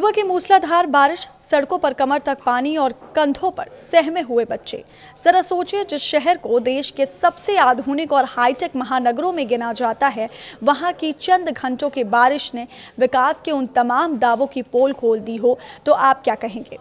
सुबह की मूसलाधार बारिश, सड़कों पर कमर तक पानी और कंधों पर सहमे हुए बच्चे। जरा सोचिए, जिस शहर को देश के सबसे आधुनिक और हाईटेक महानगरों में गिना जाता है, वहां की चंद घंटों की बारिश ने विकास के उन तमाम दावों की पोल खोल दी हो, तो आप क्या कहेंगे?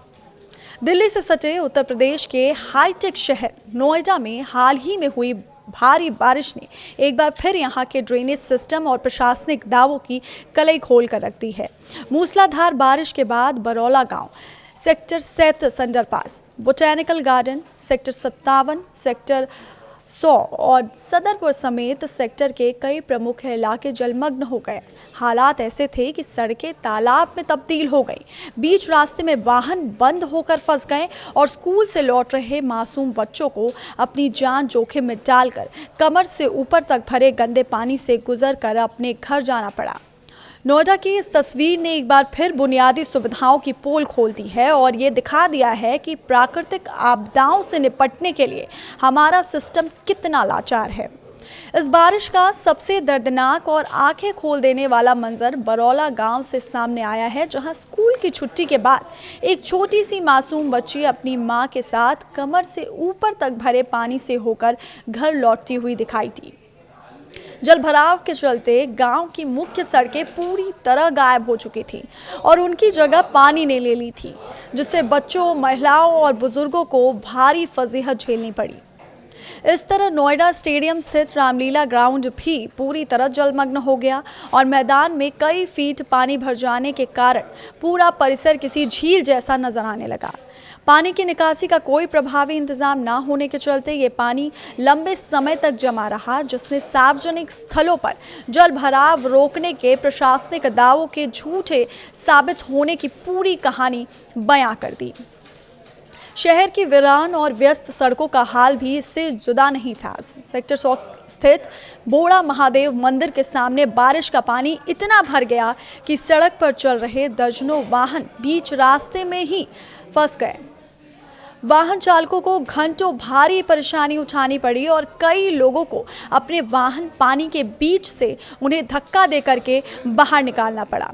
दिल्ली से सटे उत्तर प्रदेश के हाईटेक शहर नोएडा में हाल ही में हुई भारी बारिश ने एक बार फिर यहां के ड्रेनेज सिस्टम और प्रशासनिक दावों की कलई खोल कर रख दी है। मूसलाधार बारिश के बाद बरौला गांव, sector 37 underpass, botanical garden, sector 57, sector 100 और सदरपुर समेत सेक्टर के कई प्रमुख इलाके जलमग्न हो गए। हालात ऐसे थे कि सड़कें तालाब में तब्दील हो गई, बीच रास्ते में वाहन बंद होकर फंस गए और स्कूल से लौट रहे मासूम बच्चों को अपनी जान जोखिम में डालकर कमर से ऊपर तक भरे गंदे पानी से गुजर कर अपने घर जाना पड़ा। नोएडा की इस तस्वीर ने एक बार फिर बुनियादी सुविधाओं की पोल खोल दी है और ये दिखा दिया है कि प्राकृतिक आपदाओं से निपटने के लिए हमारा सिस्टम कितना लाचार है। इस बारिश का सबसे दर्दनाक और आंखें खोल देने वाला मंजर बरौला गांव से सामने आया है, जहां स्कूल की छुट्टी के बाद एक छोटी सी मासूम बच्ची अपनी मां के साथ कमर से ऊपर तक भरे पानी से होकर घर लौटती हुई दिखाई दी। जलभराव के चलते गांव की मुख्य सड़कें पूरी तरह गायब हो चुकी थीं और उनकी जगह पानी ने ले ली थी, जिससे बच्चों, महिलाओं और बुजुर्गों को भारी फजीहत झेलनी पड़ी। इस तरह नोएडा स्टेडियम स्थित रामलीला ग्राउंड भी पूरी तरह जलमग्न हो गया और मैदान में कई फीट पानी भर जाने के कारण पूरा परिसर किसी झील जैसा नजर आने लगा। पानी की निकासी का कोई प्रभावी इंतजाम न होने के चलते ये पानी लंबे समय तक जमा रहा, जिसने सार्वजनिक स्थलों पर जल भराव रोकने के प्रशासनिक दावों के झूठे साबित होने की पूरी कहानी बयां कर दी। शहर की वीरान और व्यस्त सड़कों का हाल भी इससे जुदा नहीं था। सेक्टर 100 स्थित बोड़ा महादेव मंदिर के सामने बारिश का पानी इतना भर गया कि सड़क पर चल रहे दर्जनों वाहन बीच रास्ते में ही फंस गए। वाहन चालकों को घंटों भारी परेशानी उठानी पड़ी और कई लोगों को अपने वाहन पानी के बीच से उन्हें धक्का दे करके बाहर निकालना पड़ा।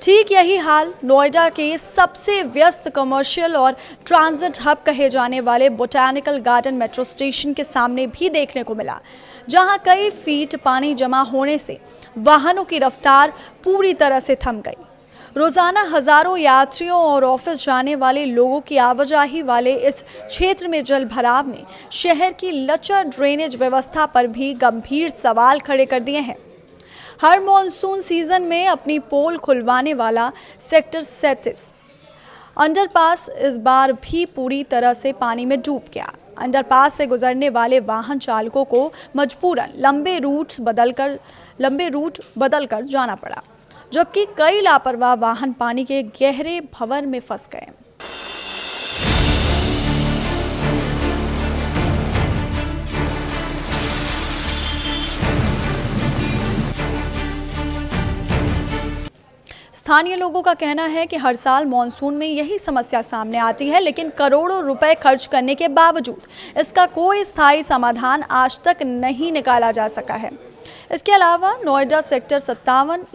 ठीक यही हाल नोएडा के सबसे व्यस्त कमर्शियल और ट्रांजिट हब कहे जाने वाले बोटैनिकल गार्डन मेट्रो स्टेशन के सामने भी देखने को मिला, जहां कई फीट पानी जमा होने से वाहनों की रफ्तार पूरी तरह से थम गई। रोजाना हजारों यात्रियों और ऑफिस जाने वाले लोगों की आवाजाही वाले इस क्षेत्र में जल भराव ने शहर की लचर ड्रेनेज व्यवस्था पर भी गंभीर सवाल खड़े कर दिए हैं। हर मॉनसून सीजन में अपनी पोल खुलवाने वाला सेक्टर 37 अंडरपास इस बार भी पूरी तरह से पानी में डूब गया। अंडरपास से गुजरने वाले वाहन चालकों को मजबूरन लंबे रूट बदलकर जाना पड़ा, जबकि कई लापरवाह वाहन पानी के गहरे भंवर में फंस गए। स्थानीय लोगों का कहना है कि हर साल मॉनसून में यही समस्या सामने आती है, लेकिन करोड़ों रुपए खर्च करने के बावजूद इसका कोई स्थायी समाधान आज तक नहीं निकाला जा सका है। इसके अलावा नोएडा सेक्टर 57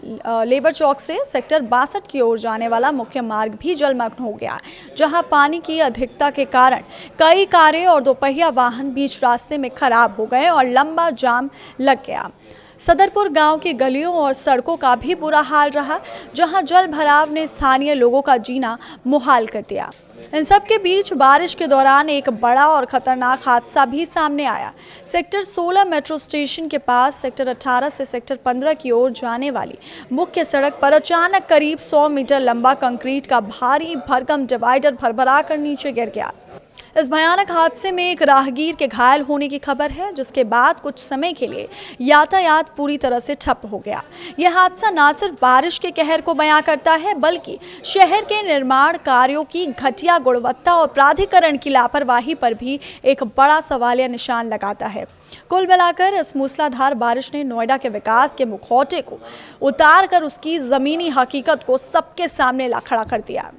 लेबर चौक से सेक्टर 62 की ओर जाने वाला मुख्य मार्ग भी जलमग्न हो गया, जहां पानी की अधिकता के कारण कई कारें और दोपहिया वाहन बीच रास्ते में खराब हो गए और लंबा जाम लग गया। सदरपुर गांव की गलियों और सड़कों का भी बुरा हाल रहा, जहां जल भराव ने स्थानीय लोगों का जीना मुहाल कर दिया। इन सब के बीच बारिश के दौरान एक बड़ा और खतरनाक हादसा भी सामने आया। सेक्टर 16 मेट्रो स्टेशन के पास सेक्टर 18 से सेक्टर 15 की ओर जाने वाली मुख्य सड़क पर अचानक करीब 100 मीटर लंबा कंक्रीट का भारी भरकम डिवाइडर भरभरा कर नीचे गिर गया। इस भयानक हादसे में एक राहगीर के घायल होने की खबर है, जिसके बाद कुछ समय के लिए यातायात पूरी तरह से ठप हो गया। यह हादसा न सिर्फ बारिश के कहर को बयां करता है, बल्कि शहर के निर्माण कार्यों की घटिया गुणवत्ता और प्राधिकरण की लापरवाही पर भी एक बड़ा सवालिया निशान लगाता है। कुल मिलाकर इस मूसलाधार बारिश ने नोएडा के विकास के मुखौटे को उतार कर उसकी जमीनी हकीकत को सबके सामने ला खड़ा कर दिया।